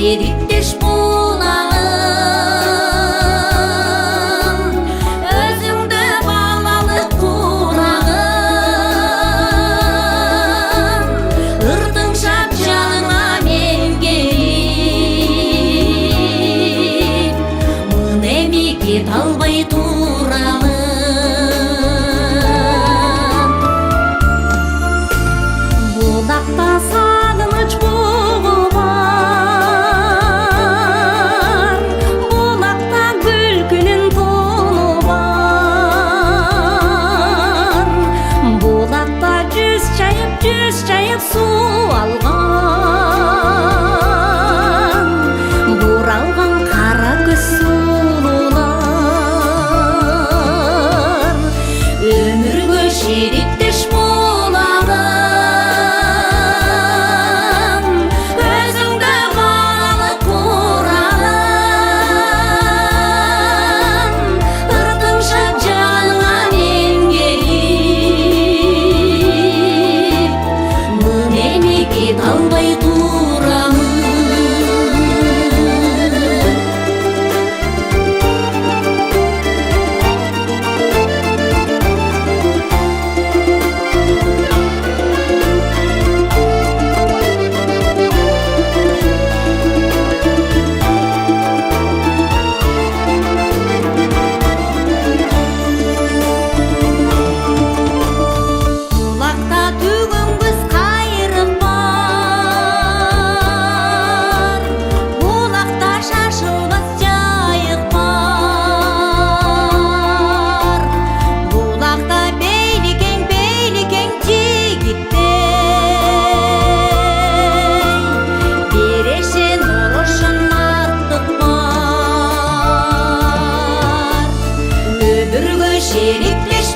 шериктеш булағым, өзіңді балалық құрағым, ырдың шап жаныңа мен келіп, мың эми кет албай турамын. Булакта сағыныч бугу бар, булакта күлкүнүн тону бар, булакта жүз чайып суу алган, буралган кара көз сулуулар, өмүргө шериктеш булагым, өзүңдө балалык курагым, ырдың шап жаныңа мен келип, мың эми кет албай турамын. Булакта түгөнгүз кайрык бар, булакта шашылбас жайык бар, булакта бейликең жигиттей, берешен орошун артык бар, өмүргө шериктеш